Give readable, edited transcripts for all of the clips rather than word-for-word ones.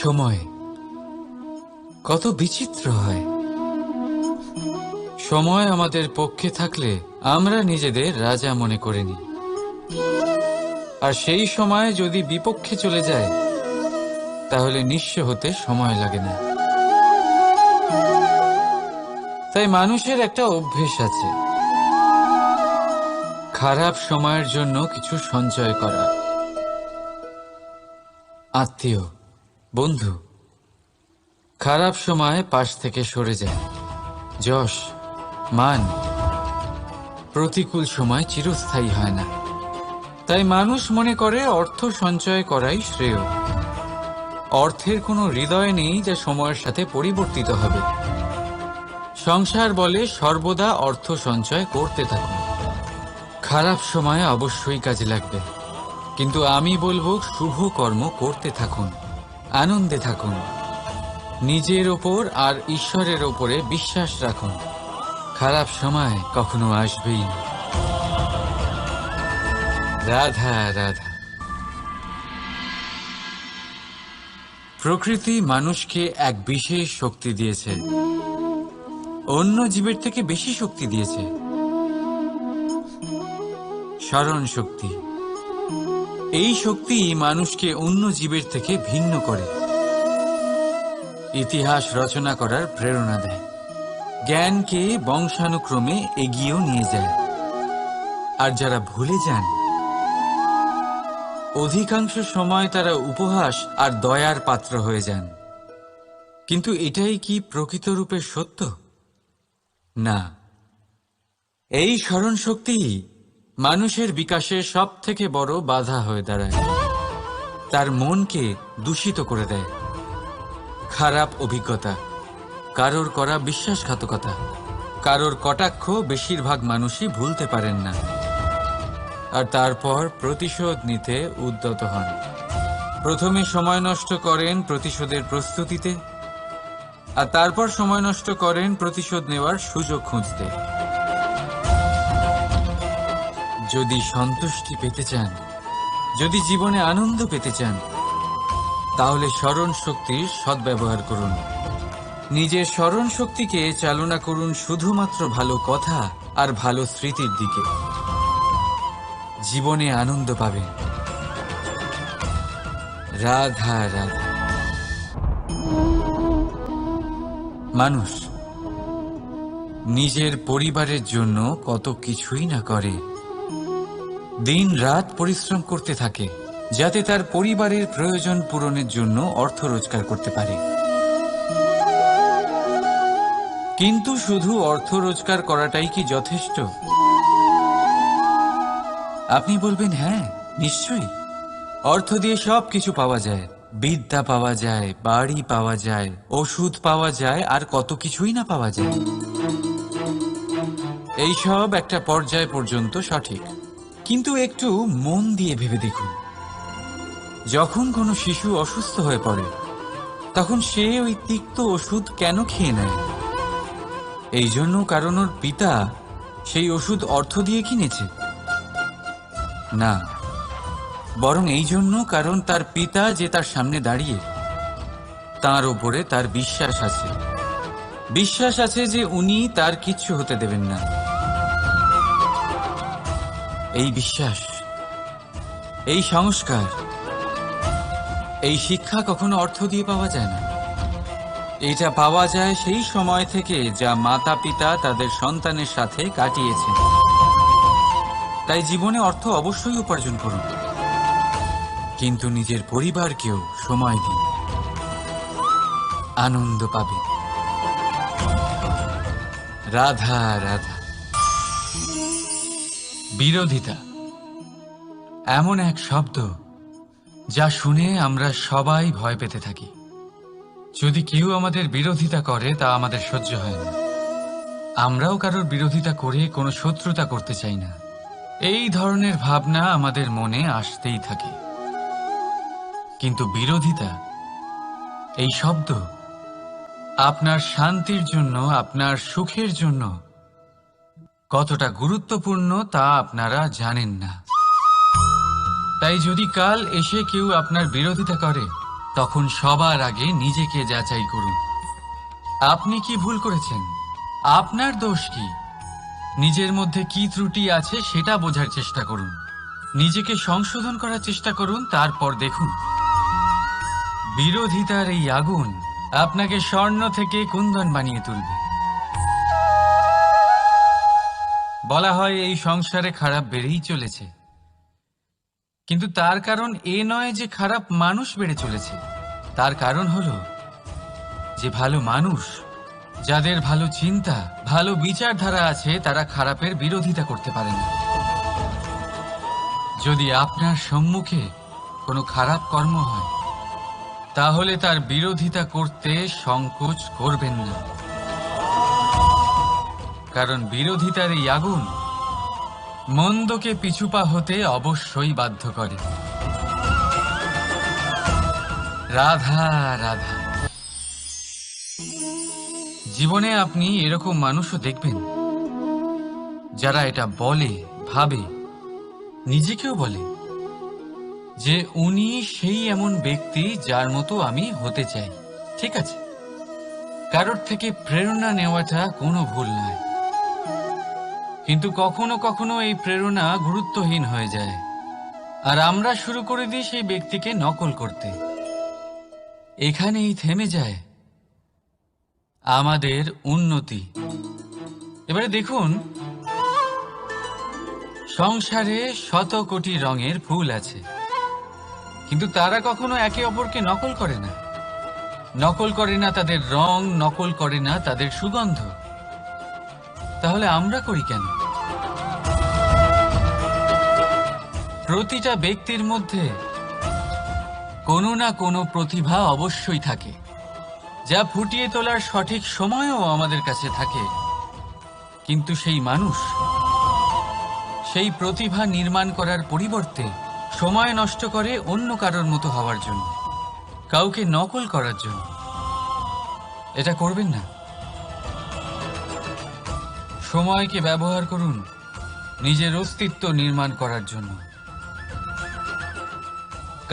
সময় কত বিচিত্র হয়। সময় আমাদের পক্ষে থাকলে আমরা নিজেদের রাজা মনে করে নিই, আর সেই সময় যদি বিপক্ষে চলে যায় তাহলে নিঃস্ব হতে সময় লাগে না। তাই মানুষের একটা অভ্যেস আছে, খারাপ সময়ের জন্য কিছু সঞ্চয় করা। আত্মীয়, বন্ধু খারাপ সময় পাশ থেকে সরে যায়। যশ, মান প্রতিকূল সময় চিরস্থায়ী হয় না। তাই মানুষ মনে করে অর্থ সঞ্চয় করাই শ্রেয়। অর্থের কোনো হৃদয় নেই যা সময়ের সাথে পরিবর্তিত হবে। সংসার বলে সর্বদা অর্থ সঞ্চয় করতে থাকুন। খারাপ সময় অবশ্যই কাজে লাগবে, কিন্তু আমি বলবো শুভ কর্ম করতে থাকুন, আনন্দে থাকুন, নিজের ওপর আর ঈশ্বরের ওপরে বিশ্বাস রাখুন। খারাপ সময় কখনো আসবেই না। রাধা রাধা। প্রকৃতি মানুষকে এক বিশেষ শক্তি দিয়েছে, অন্য জীবের থেকে বেশি শক্তি দিয়েছে। স্মরণ শক্তি। এই শক্তি মানুষকে অন্য জীবের থেকে ভিন্ন করে, ইতিহাস রচনা করার প্রেরণা দেয়, জ্ঞানকে বংশানুক্রমে এগিয়েও নিয়ে যায়। আর যারা ভুলে যান, অধিকাংশ সময় তারা উপহাস আর দয়ার পাত্র হয়ে যান। কিন্তু এটাই কি প্রকৃত রূপে সত্য? না। এই স্মরণ শক্তি মানুষের বিকাশের সব থেকে বড় বাধা হয়ে দাঁড়ায়। তার মনকে দূষিত করে দেয়। খারাপ অভিজ্ঞতা, কারোর করা বিশ্বাসঘাতকতা, কারোর কটাক্ষ বেশিরভাগ মানুষই ভুলতে পারেন না, আর তারপর প্রতিশোধ নিতে উদ্যত হন। প্রথমে সময় নষ্ট করেন প্রতিশোধের প্রস্তুতিতে, আর তারপর সময় নষ্ট করেন প্রতিশোধ নেওয়ার সুযোগ খুঁজতে। যদি সন্তুষ্টি পেতে চান, যদি জীবনে আনন্দ পেতে চান, তাহলে স্মরণ শক্তির সদ্ব্যবহার করুন। নিজের স্মরণ শক্তিকে চালনা করুন শুধুমাত্র ভালো কথা আর ভালো স্মৃতির দিকে। জীবনে আনন্দ পাবেন। রাধা রাধা। মানুষ নিজের পরিবারের জন্য কত কিছুই না করে, দিন রাত পরিশ্রম করতে থাকে যাতে তার পরিবারের প্রয়োজন পূরণের জন্য অর্থ রোজগার করতে পারে। কিন্তু শুধু অর্থ রোজগার করাটাই কি যথেষ্ট? আপনি বলবেন হ্যাঁ, নিশ্চয়ই। অর্থ দিয়ে সব কিছু পাওয়া যায়, বিদ্যা পাওয়া যায়, বাড়ি পাওয়া যায়, ওষুধ পাওয়া যায়, আর কত কিছুই না পাওয়া যায়। এইসব একটা পর্যায় পর্যন্ত সঠিক, কিন্তু একটু মন দিয়ে ভেবে দেখুন, যখন কোনো শিশু অসুস্থ হয়ে পড়ে তখন সে ওই তিক্ত ওষুধ কেন খেয়ে নেয়? এই জন্য কারণ ওর পিতা সেই ওষুধ অর্থ দিয়ে কিনেছে? না, বরং এই জন্য কারণ তার পিতা যে তার সামনে দাঁড়িয়ে, তার ওপরে তার বিশ্বাস আছে। বিশ্বাস আছে যে উনি তার কিচ্ছু হতে দেবেন না। এই বিশ্বাস, এই সংস্কার, এই শিক্ষা কখনো অর্থ দিয়ে পাওয়া যায় না। এটা পাওয়া যায় সেই সময় থেকে যা মাতা পিতা তাদের সন্তানের সাথে কাটিয়েছেন। তাই জীবনে অর্থ অবশ্যই উপার্জন করুন, কিন্তু নিজের পরিবারকেও সময় দিন, আনন্দ পাবেন। রাধা রাধা। বিরোধিতা এমন এক শব্দ যা শুনে আমরা সবাই ভয় পেতে থাকি। যদি কেউ আমাদের বিরোধিতা করে তা আমাদের সহ্য হয় না। আমরাও কারোর বিরোধিতা করে কোনো শত্রুতা করতে চাই না। এই ধরনের ভাবনা আমাদের মনে আসতেই থাকে। কিন্তু বিরোধিতা, এই শব্দ আপনার শান্তির জন্য, আপনার সুখের জন্য কতটা গুরুত্বপূর্ণ তা আপনারা জানেন না। তাই যদি কাল এসে কেউ আপনার বিরোধিতা করে, তখন সবার আগে নিজেকে যাচাই করুন। আপনি কি ভুল করেছেন? আপনার দোষ কি? নিজের মধ্যে কি ত্রুটি আছে সেটা বোঝার চেষ্টা করুন। নিজেকে সংশোধন করার চেষ্টা করুন, তারপর দেখুন বিরোধিতার এই আগুন আপনাকে স্বর্ণ থেকে কুন্দন বানিয়ে তুলবে। বলা হয় এই সংসারে খারাপ বেড়েই চলেছে, কিন্তু তার কারণ এ নয় যে খারাপ মানুষ বেড়ে চলেছে। তার কারণ হলো যে ভালো মানুষ, যাদের ভালো চিন্তা, ভালো বিচারধারা আছে, তারা খারাপের বিরোধিতা করতে পারে না। যদি আপনার সম্মুখে কোনো খারাপ কর্ম হয়, তাহলে তার বিরোধিতা করতে সংকোচ করবেন না, কারণ বিরোধিতার এই আগুন মন্দকে পিছুপা হতে অবশ্যই বাধ্য করে। রাধা রাধা। জীবনে আপনি এরকম মানুষও দেখবেন যারা এটা বলে, ভাবে, নিজেকেও বলে যে উনি সেই এমন ব্যক্তি যার মতো আমি হতে চাই। ঠিক আছে, কারোর থেকে প্রেরণা নেওয়াটা কোনো ভুল নয়, কিন্তু কখনো কখনো এই প্রেরণা গুরুত্বহীন হয়ে যায় আর আমরা শুরু করে দিই সেই ব্যক্তিকে নকল করতে। এখানেই থেমে যায় আমাদের উন্নতি। এবারে দেখুন, সংসারে শত কোটি রঙের ফুল আছে, কিন্তু তারা কখনো একে অপরকে নকল করে না। নকল করে না তাদের রং, নকল করে না তাদের সুগন্ধ। তাহলে আমরা করি কেন? প্রতিটা ব্যক্তির মধ্যে কোনো না কোনো প্রতিভা অবশ্যই থাকে, যা ফুটিয়ে তোলার সঠিক সময়ও আমাদের কাছে থাকে, কিন্তু সেই মানুষ সেই প্রতিভা নির্মাণ করার পরিবর্তে সময় নষ্ট করে অন্য কারোর মতো হওয়ার জন্য, কাউকে নকল করার জন্য। এটা করবেন না। সময়কে ব্যবহার করুন নিজের অস্তিত্ব নির্মাণ করার জন্য,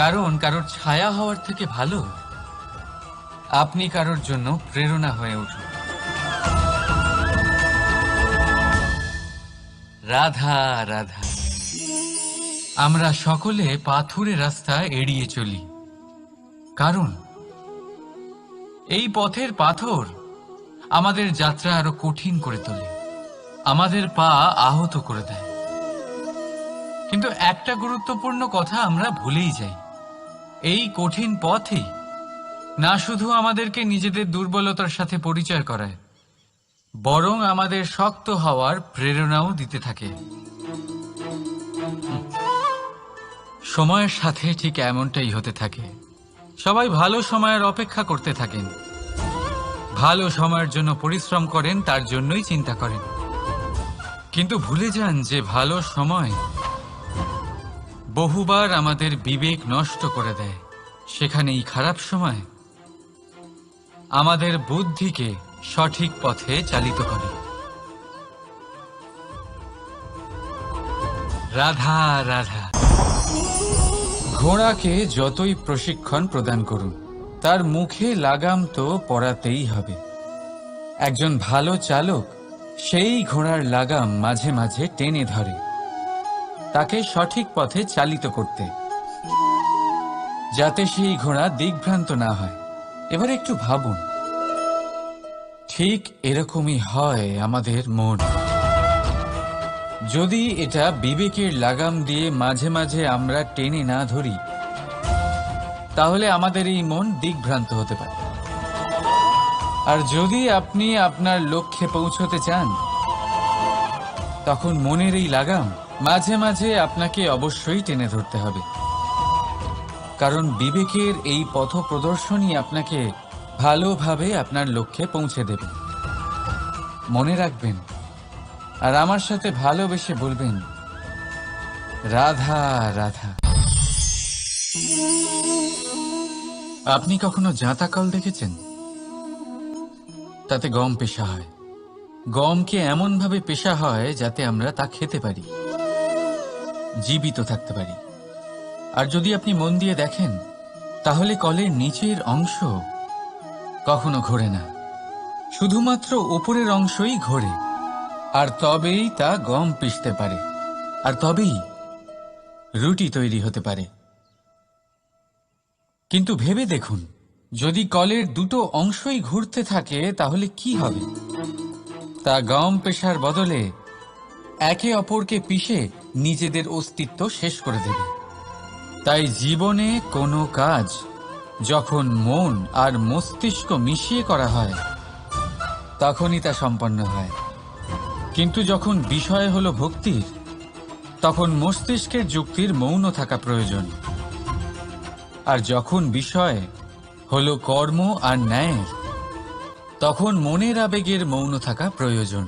কারণ কারোর ছায়া হওয়ার থেকে ভালো আপনি কারোর জন্য প্রেরণা হয়ে উঠুন। রাধা রাধা। আমরা সকলে পাথুরে রাস্তা এড়িয়ে চলি, কারণ এই পথের পাথর আমাদের যাত্রা আরো কঠিন করে তোলে, আমাদের পা আহত করে দেয়। কিন্তু একটা গুরুত্বপূর্ণ কথা আমরা ভুলেই যাই, এই কঠিন পথই না শুধু আমাদেরকে নিজেদের দুর্বলতার সাথে পরিচয় করায়, বরং আমাদের শক্ত হওয়ার প্রেরণাও দিতে থাকে। সময়ের সাথে ঠিক এমনটাই হতে থাকে। সবাই ভালো সময়ের অপেক্ষা করতে থাকেন, ভালো সময়ের জন্য পরিশ্রম করেন, তার জন্যই চিন্তা করেন, কিন্তু ভুলে যান যে ভালো সময় বহুবার আমাদের বিবেক নষ্ট করে দেয়। সেখানেই খারাপ সময় আমাদের বুদ্ধিকে সঠিক পথে চালিত করে। রাধা রাধা। ঘোড়াকে যতই প্রশিক্ষণ প্রদান করুন, তার মুখে লাগাম তো পরাতেই হবে। একজন ভালো চালক সেই ঘোড়ার লাগাম মাঝে মাঝে টেনে ধরে, তাকে সঠিক পথে চালিত করতে, যাতে সেই ঘোড়া দিগ্ভ্রান্ত না হয়। এবার একটু ভাবুন, ঠিক এরকমই হয় আমাদের মন। যদি এটা বিবেকের লাগাম দিয়ে মাঝে মাঝে আমরা টেনে না ধরি, তাহলে আমাদের এই মন দিগ্ভ্রান্ত হতে পারে। আর যদি আপনি আপনার লক্ষ্যে পৌঁছতে চান, তখন মনের এই লাগাম মাঝে মাঝে আপনাকে অবশ্যই টেনে ধরতে হবে, কারণ বিবেকের এই পথ প্রদর্শনই আপনাকে ভালোভাবে আপনার লক্ষ্যে পৌঁছে দেবে। মনে রাখবেন আর আমার সাথে ভালোবেসে বলবেন, রাধা রাধা। আপনি কখনো জাঁতা কল দেখেছেন? তাতে গম পেষা হয়। গমকে এমন ভাবে পেষা হয় যাতে আমরা তা খেতে পারি, জীবিত থাকতে পারি। আর যদি আপনি মন দিয়ে দেখেন, তাহলে কলের নিচের অংশ কখনো ঘোরে না, শুধুমাত্র ওপরের অংশই ঘোরে। আর তবেই তা গম পিষতে পারে, আর তবেই রুটি তৈরি হতে পারে। কিন্তু ভেবে দেখুন, যদি কলের দুটো অংশই ঘুরতে থাকে তাহলে কি হবে? তা গম পেশার বদলে একে অপরকে পিষে নিজেদের অস্তিত্ব শেষ করে দেবে। তাই জীবনে কোনো কাজ যখন মন আর মস্তিষ্ক মিশিয়ে করা হয় তখনই তা সম্পন্ন হয়। কিন্তু যখন বিষয় হলো ভক্তির, তখন মস্তিষ্কের যুক্তির মৌন থাকা প্রয়োজন। আর যখন বিষয় হলো কর্ম আর ন্যায়ের, তখন মনের আবেগের মৌন থাকা প্রয়োজন।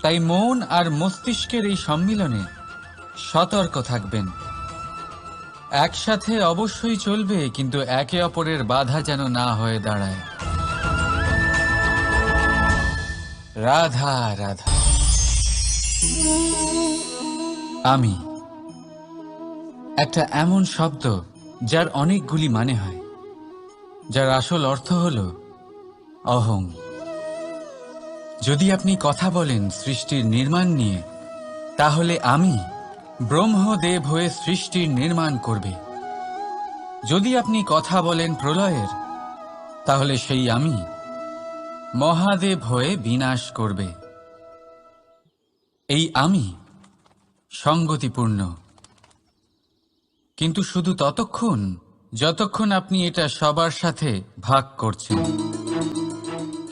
তাই মন আর মস্তিষ্কের এই সম্মিলনে সতর্ক থাকবেন। একসাথে অবশ্যই চলবে, কিন্তু একে অপরের বাধা যেন না হয়ে দাঁড়ায়। রাধা রাধা। আমি একটা এমন শব্দ যার অনেকগুলি মানে হয়, যার আসল অর্থ হল অহং। যদি আপনি কথা বলেন সৃষ্টির নির্মাণ নিয়ে, তাহলে আমি ব্রহ্মদেব হয়ে সৃষ্টির নির্মাণ করবে। যদি আপনি কথা বলেন প্রলয়ের, তাহলে সেই আমি মহাদেব হয়ে বিনাশ করবে। এই আমি সঙ্গতিপূর্ণ, কিন্তু শুধু ততক্ষণ যতক্ষণ আপনি এটা সবার সাথে ভাগ করছেন।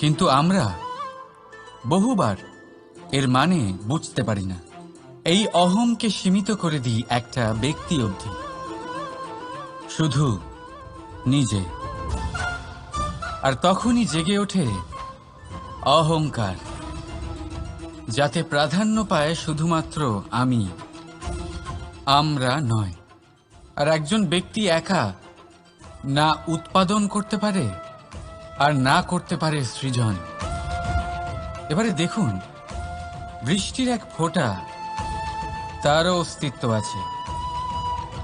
কিন্তু আমরা বহুবার এর মানে বুঝতে পারি না। এই অহংকে সীমিত করে দিই একটা ব্যক্তি অবধি, শুধু নিজে। আর তখনই জেগে ওঠে অহংকার, যাতে প্রাধান্য পায় শুধুমাত্র আমি, আমরা নয়। আর একজন ব্যক্তি একা না উৎপাদন করতে পারে আর না করতে পারে সৃজন। এবারে দেখুন, বৃষ্টির এক ফোঁটা, তারও অস্তিত্ব আছে,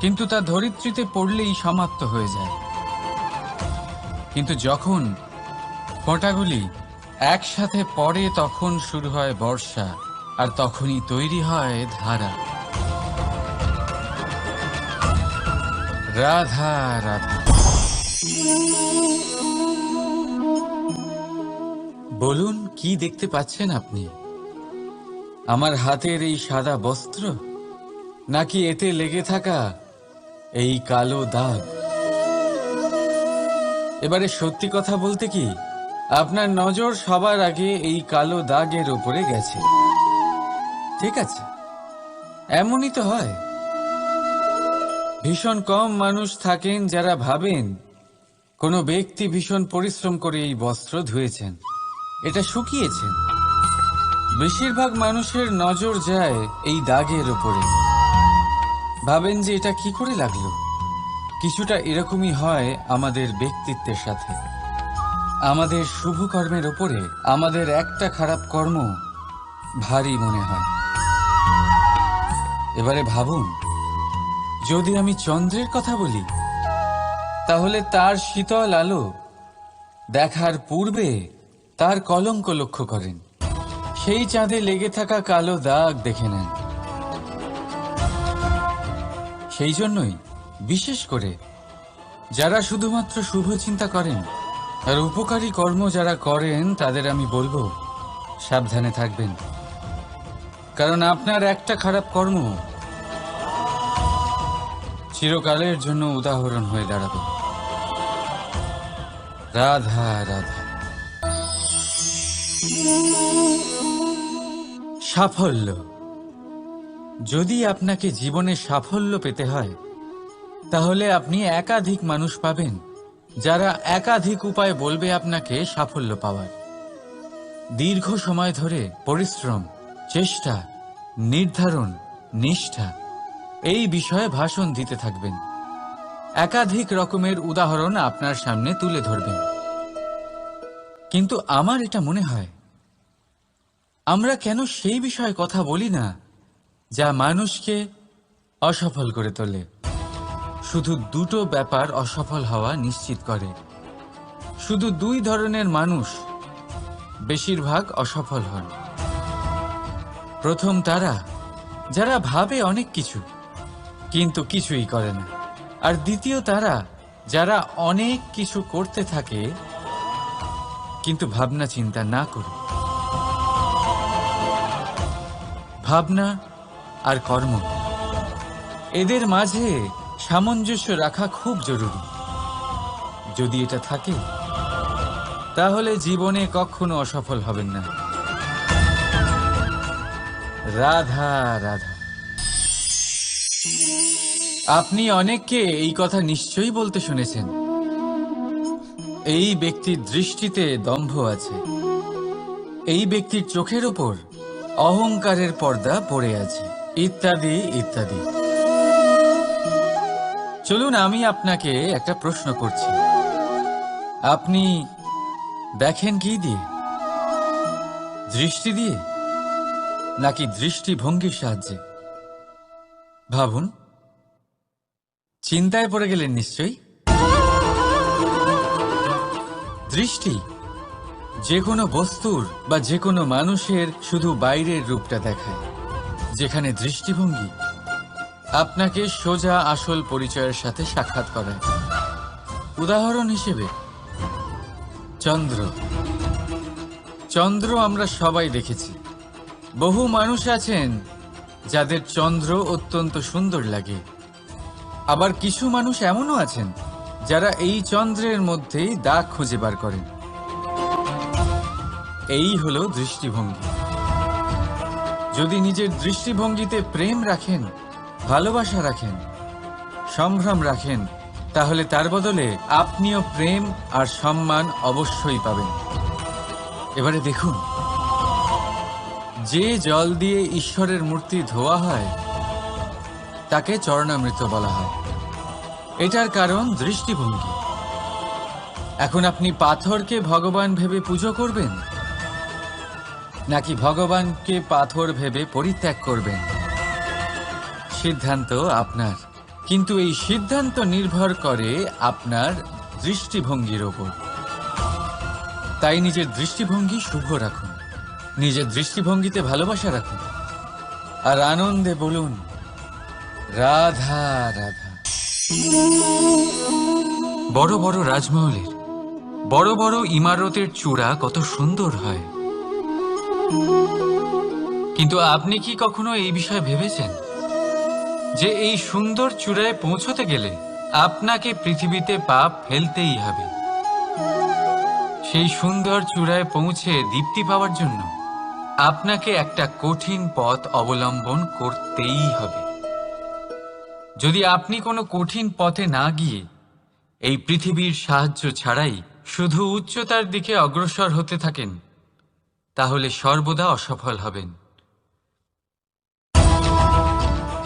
কিন্তু তা ধরিত্রীতে পড়লেই সমাপ্ত হয়ে যায়। কিন্তু যখন ফোঁটাগুলি একসাথে পড়ে তখন শুরু হয় বর্ষা, আর তখনই তৈরি হয় ধারা। রাধা রাধা। বলুন, কি দেখতে পাচ্ছেন আপনি? আমার হাতের এই সাদা বস্ত্র, নাকি এতে লেগে থাকা এই কালো দাগ? এবারে সত্যি কথা বলতে কি, আপনার নজর সবার আগে এই কালো দাগের উপরে গেছে। ঠিক আছে, এমনই তো হয়। ভীষণ কম মানুষ থাকেন যারা ভাবেন কোনো ব্যক্তি ভীষণ পরিশ্রম করে এই বস্ত্র ধুয়েছেন, এটা শুকিয়েছেন। বেশিরভাগ মানুষের নজর যায় এই দাগের উপরে, ভাবেন যে এটা কি করে লাগলো। কিছুটা এরকমই হয় আমাদের ব্যক্তিত্বের সাথে। আমাদের শুভ কর্মের ওপরে আমাদের একটা খারাপ কর্ম ভারী মনে হয়। এবারে ভাবুন, যদি আমি চন্দ্রের কথা বলি, তাহলে তার শীতল আলো দেখার পূর্বে তার কলঙ্ক লক্ষ্য করেন, সেই চাঁদে লেগে থাকা কালো দাগ দেখে নেন। সেই জন্যই বিশেষ করে যারা শুধুমাত্র শুভ চিন্তা করেন আর উপকারী কর্ম যারা করেন, তাদের আমি বলবো সাবধানে থাকবেন। কারণ আপনার একটা খারাপ কর্ম চিরকালের জন্য উদাহরণ হয়ে দাঁড়াবে। রাধা রাধা। সাফল্য। যদি আপনাকে জীবনে সাফল্য পেতে হয়, তাহলে আপনি একাধিক মানুষ পাবেন যারা একাধিক উপায় বলবে আপনাকে সাফল্য পাওয়ার। দীর্ঘ সময় ধরে পরিশ্রম, চেষ্টা, নির্ধারণ, নিষ্ঠা এই বিষয়ে ভাষণ দিতে থাকবেন। একাধিক রকমের উদাহরণ আপনার সামনে তুলে ধরবেন। কিন্তু আমার এটা মনে হয়, আমরা কেন সেই বিষয়ে কথা বলি না যা মানুষকে অসফল করে তোলে? শুধু দুটো ব্যাপার অসফল হওয়া নিশ্চিত করে। শুধু দুই ধরনের মানুষ বেশিরভাগ অসফল হন। প্রথম তারা যারা ভাবে অনেক কিছু কিন্তু কিছুই করে না, আর দ্বিতীয় তারা যারা অনেক কিছু করতে থাকে কিন্তু ভাবনা চিন্তা না করে। ভাবনা আর কর্ম, এদের মাঝে সামঞ্জস্য রাখা খুব জরুরি। যদি এটা থাকে তাহলে জীবনে কখনো অসফল হবেন না। রাধা রাধা। আপনি অনেককে এই কথা নিশ্চয়ই বলতে শুনেছেন, এই ব্যক্তির দৃষ্টিতে দম্ভ আছে, এই ব্যক্তির চোখের ওপর অহংকারের পর্দা পড়ে আছে, ইত্যাদি ইত্যাদি। চলুন আমি আপনাকে একটা প্রশ্ন করছি, আপনি দেখেন কি দিয়ে? দৃষ্টি দিয়ে নাকি দৃষ্টিভঙ্গির সাহায্যে? ভাবুন। চিন্তায় পড়ে গেলেন নিশ্চয়ই। দৃষ্টি যে কোনো বস্তুর বা যে কোনো মানুষের শুধু বাইরের রূপটা দেখায়, যেখানে দৃষ্টিভঙ্গি আপনাকে সোজা আসল পরিচয়ের সাথে সাক্ষাৎ করায়। উদাহরণ হিসেবে চন্দ্র। চন্দ্র আমরা সবাই দেখেছি। বহু মানুষ আছেন যাদের চন্দ্র অত্যন্ত সুন্দর লাগে, আবার কিছু মানুষ এমনও আছেন যারা এই চন্দ্রের মধ্যেই দাগ খুঁজে বার করেন। এই হলো দৃষ্টিভঙ্গি। যদি নিজের দৃষ্টিভঙ্গিতে প্রেম রাখেন, ভালোবাসা রাখেন, সম্ভ্রম রাখেন, তাহলে তার বদলে আপনিও প্রেম আর সম্মান অবশ্যই পাবেন। এবারে দেখুন, যে জল দিয়ে ঈশ্বরের মূর্তি ধোয়া হয় তাকে চরণামৃত বলা হয়। এটার কারণ দৃষ্টিভঙ্গি। এখন আপনি পাথরকে ভগবান ভেবে পুজো করবেন নাকি ভগবানকে পাথর ভেবে পরিত্যাগ করবেন? সিদ্ধান্ত আপনার, কিন্তু এই সিদ্ধান্ত নির্ভর করে আপনার দৃষ্টিভঙ্গির ওপর। তাই নিজের দৃষ্টিভঙ্গি শুভ রাখুন, নিজের দৃষ্টিভঙ্গিতে ভালোবাসা রাখুন, আর আনন্দে বলুন রাধা রাধা। বড় বড় রাজমহলের বড় বড় ইমারতের চূড়া কত সুন্দর হয়, কিন্তু আপনি কি কখনো এই বিষয়ে ভেবেছেন যে এই সুন্দর চূড়ায় পৌঁছতে গেলে আপনাকে পৃথিবীতে পা ফেলতেই হবে? সেই সুন্দর চূড়ায় পৌঁছে দীপ্তি পাওয়ার জন্য আপনাকে একটা কঠিন পথ অবলম্বন করতেই হবে। যদি আপনি কোনো কঠিন পথে না গিয়ে এই পৃথিবীর সাহায্য ছাড়াই শুধু উচ্চতার দিকে অগ্রসর হতে থাকেন, তাহলে সর্বদা অসফল হবেন।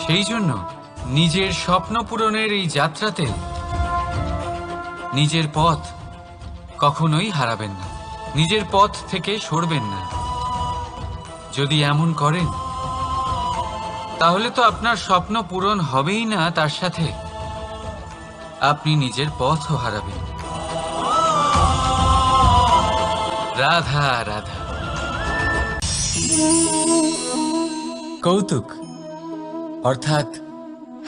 সেই জন্য নিজের স্বপ্ন পূরণের এই যাত্রাতে নিজের পথ কখনোই হারাবেন না, নিজের পথ থেকে সরবেন না। যদি এমন করেন তাহলে তো আপনার স্বপ্ন পূরণ হবেই না, তার সাথে আপনি নিজের পথও হারাবেন। রাধা রাধা। কৌতুক অর্থাৎ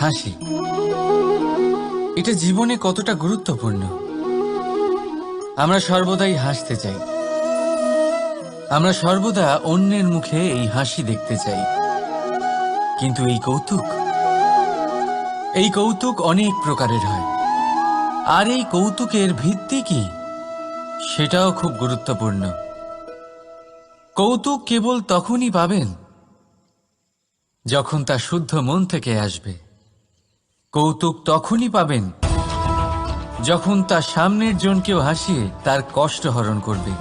হাসি, এটা জীবনে কতটা গুরুত্বপূর্ণ। আমরা সর্বদাই হাসতে চাই, আমরা সর্বদা অন্যের মুখে এই হাসি দেখতে চাই। কিন্তু এই কৌতুক অনেক প্রকারের হয়, আর এই কৌতুকের ভিত্তি কি সেটাও খুব গুরুত্বপূর্ণ। কৌতুক কেবল তখনই পাবেন যখন তা শুদ্ধ মন থেকে আসবে। কৌতুক তখনই পাবেন যখন তা সামনের জনকেও হাসিয়ে তার কষ্ট হরণ করবে।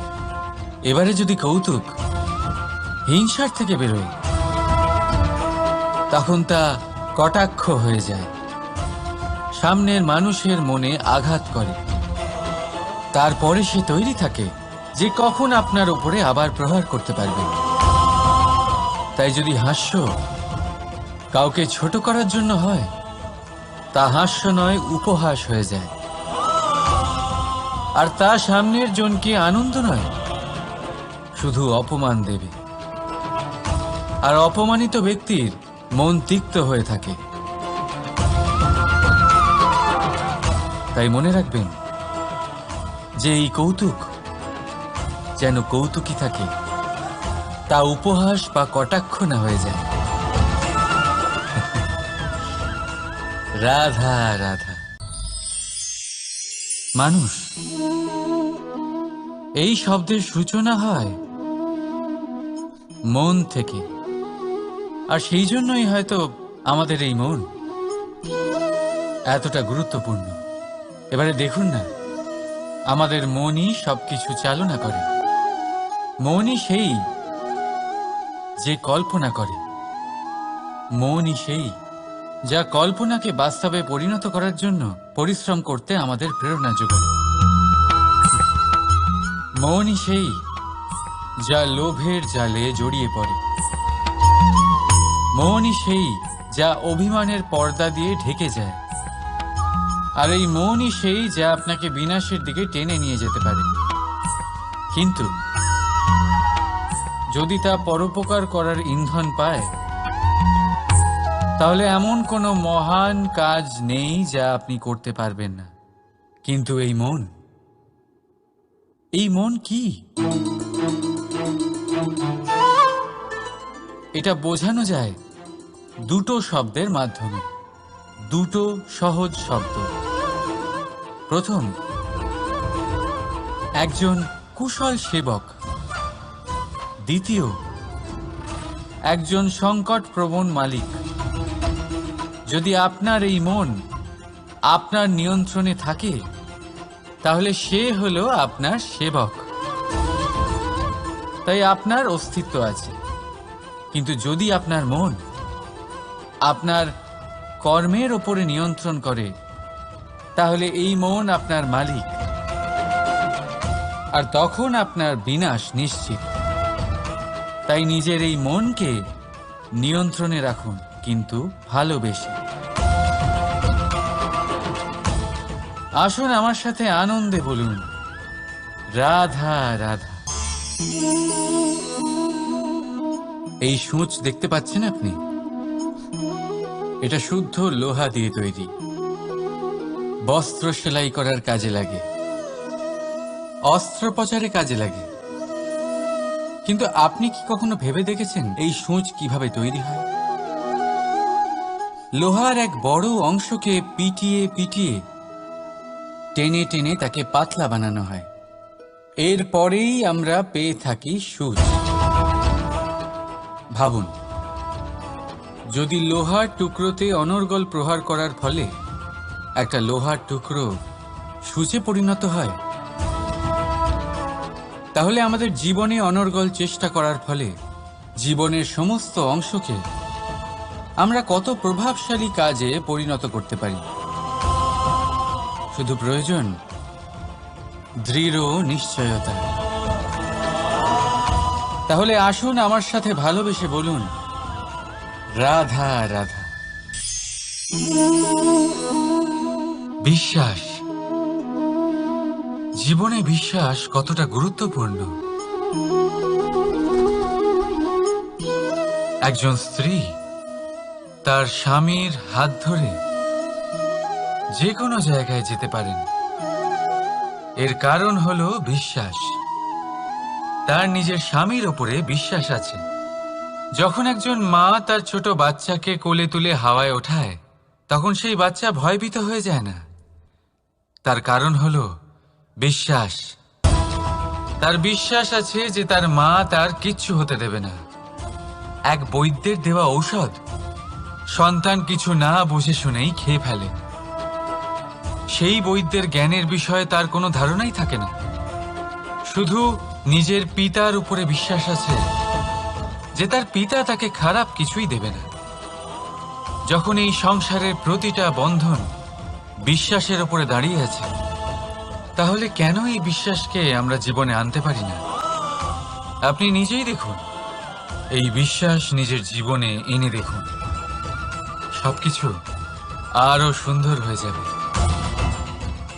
এবারে যদি কৌতুক হিংসার থেকে বেরোয়, তখন তা কটাক্ষ হয়ে যায়, সামনের মানুষের মনে আঘাত করে। তারপরে সে তৈরি থাকে যে কখন আপনার উপরে আবার প্রহার করতে পারবে। তাই যদি হাস্য কাউকে ছোট করার জন্য হয়, তা হাস্য নয়, উপহাস হয়ে যায়। আর তা সামনের জনকে আনন্দ নয়, শুধু অপমান দেবে। আর অপমানিত ব্যক্তির মন তিক্ত হয়ে থাকে। তাই মনে রাখবেন যে এই কৌতুক যেন কৌতুকই থাকে, তা উপহাস বা কটাক্ষ না হয়ে যায়। রাধা রাধা। মানুষ, এই শব্দের সূচনা হয় মন থেকে। আর সেই জন্যই হয়তো আমাদের এই মন এতটা গুরুত্বপূর্ণ। এবারে দেখুন না, আমাদের মনই সবকিছু চালনা করে। মনই সেই যে কল্পনা করে। মনই সেই যা কল্পনাকে বাস্তবে পরিণত করার জন্য পরিশ্রম করতে আমাদের প্রেরণা যোগায়। মনই সেই যা লোভের জালে জড়িয়ে পড়ে। মনই সেই যা অভিমানের পর্দা দিয়ে ঢেকে যায়। আর এই মনই সেই যা আপনাকে বিনাশের দিকে টেনে নিয়ে যেতে পারে। কিন্তু যদি তা পরোপকার করার ইন্ধন পায়, তাহলে এমন কোনো মহান কাজ নেই যা আপনি করতে পারবেন না। কিন্তু এই মন কি? এটা বোঝানো যায় দুটো শব্দের মাধ্যমে, দুটো সহজ শব্দ। প্রথম, একজন কুশল সেবক। দ্বিতীয়, একজন সংকটপ্রবণ মালিক। যদি আপনার এই মন আপনার নিয়ন্ত্রণে থাকে, তাহলে সে হলো আপনার সেবক। তাই আপনার অস্তিত্ব আছে। কিন্তু যদি আপনার মন আপনার কর্মের ওপরে নিয়ন্ত্রণ করে, তাহলে এই মন আপনার মালিক। আর তখন আপনার বিনাশ নিশ্চিত। তাই নিজের এই মনকে নিয়ন্ত্রণে রাখুন, কিন্তু ভালোবেসে। আসুন আমার সাথে আনন্দে বলুন, রাধা রাধা। এই সূঁচ দেখতে পাচ্ছেন আপনি? এটা শুদ্ধ লোহা দিয়ে তৈরি। বস্ত্র সেলাই করার কাজে লাগে, অস্ত্রোপচারে কাজে লাগে। কিন্তু আপনি কি কখনো ভেবে দেখেছেন এই সূঁচ কিভাবে তৈরি হয়? লোহার এক বড় অংশকে পিটিয়ে পিটিয়ে টেনে টেনে তাকে পাতলা বানানো হয়। এরপরেই আমরা পেয়ে থাকি সূঁচ। ভাবুন, যদি লোহার টুকরোতে অনর্গল প্রহার করার ফলে একটা লোহার টুকরো সূঁচে পরিণত হয়, তাহলে আমাদের জীবনে অনর্গল চেষ্টা করার ফলে জীবনের সমস্ত অংশকে আমরা কত প্রভাবশালী কাজে পরিণত করতে পারি। শুধু প্রয়োজন দৃঢ় নিশ্চয়তা। তাহলে আসুন আমার সাথে ভালোবেসে বলুন, রাধা রাধা। বিশ্বাস, জীবনে বিশ্বাস কতটা গুরুত্বপূর্ণ। একজন স্ত্রী তার স্বামীর হাত ধরে যে কোনো জায়গায় যেতে পারেন। এর কারণ হলো বিশ্বাস। তার নিজের স্বামীর ওপরে বিশ্বাস আছে। যখন একজন মা তার ছোট বাচ্চাকে কোলে তুলে হাওয়ায় ওঠায়, তখন সেই বাচ্চা ভয়ভীত হয়ে যায় না। তার কারণ হলো বিশ্বাস। তার বিশ্বাস আছে যে তার মা তার কিচ্ছু হতে দেবে না। এক বৈদ্যের দেওয়া ঔষধ সন্তান কিছু না বুঝে শুনেই খেয়ে ফেলে। সেই বৈদ্যের জ্ঞানের বিষয়ে তার কোনো ধারণাই থাকে না। শুধু নিজের পিতার উপরে বিশ্বাস আছে যে তার পিতা তাকে খারাপ কিছুই দেবে না। যখন এই সংসারের প্রতিটা বন্ধন বিশ্বাসের উপরে দাঁড়িয়ে আছে, তাহলে কেন এই বিশ্বাসকে আমরা জীবনে আনতে পারি না? আপনি নিজেই দেখুন, এই বিশ্বাস নিজের জীবনে এনে দেখুন। সবকিছু আরো সুন্দর হয়ে যাবে।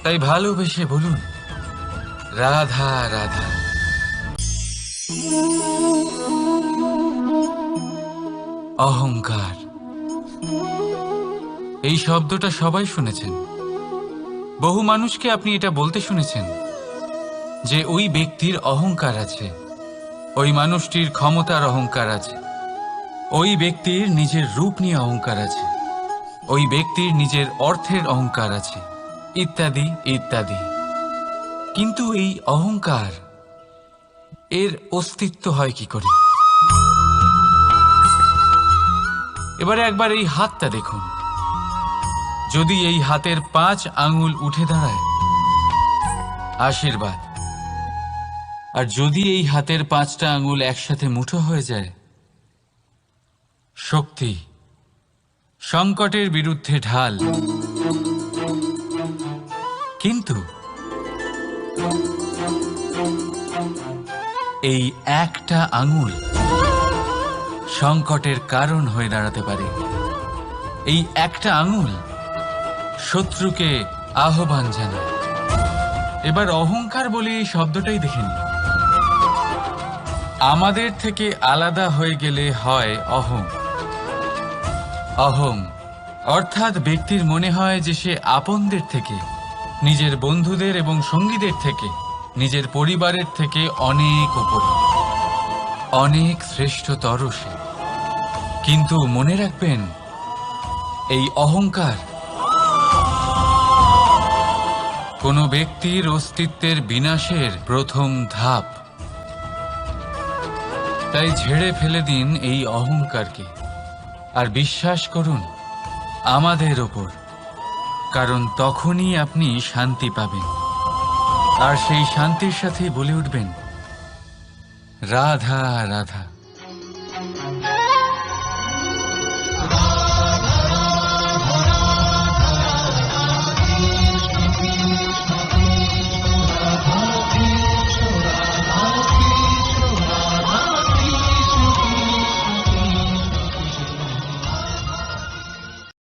তাই ভালোবেসে বলুন, রাধা রাধা। অহংকার, এই শব্দটা সবাই শুনেছেন। বহু মানুষকে আপনি এটা বলতে শুনেছেন যে ওই ব্যক্তির অহংকার আছে, ওই মানুষটির ক্ষমতার অহংকার আছে, ওই ব্যক্তির নিজের রূপ নিয়ে অহংকার আছে, ওই ব্যক্তির নিজের অর্থের অহংকার আছে, ইত্যাদি ইত্যাদি। কিন্তু এই অহংকার, এর অস্তিত্ব হয় কি করে? এবারে একবার এই হাতটা দেখুন। যদি এই হাতের 5 আঙুল উঠে দাঁড়ায়, আশীর্বাদ। আর যদি এই হাতের 5টা আঙুল একসাথে মুঠো হয়ে যায়, শক্তি, সংকটের বিরুদ্ধে ঢাল। কিন্তু এই একটা আঙুল সংকটের কারণ হয়ে দাঁড়াতে পারে। এই একটা আঙুল শত্রুকে আহ্বান জানায়। এবার অহংকার বলে এই শব্দটাই দেখে নিন। আমাদের থেকে আলাদা হয়ে গেলে হয় অহং। অহং অর্থাৎ ব্যক্তির মনে হয় যে সে আপনদের থেকে, নিজের বন্ধুদের এবং সঙ্গীদের থেকে, নিজের পরিবারের থেকে অনেক উপরে, অনেক শ্রেষ্ঠতর সে। কিন্তু মনে রাখবেন, এই অহংকার কোনো ব্যক্তির অস্তিত্বের বিনাশের প্রথম ধাপ। তাই ঝেড়ে ফেলে দিন এই অহংকারকে, আর বিশ্বাস করুন আমাদের ওপর, কারণ তখনই আপনি শান্তি পাবেন। আর সেই শান্তির সাথে বলে উঠবেন, রাধা রাধা।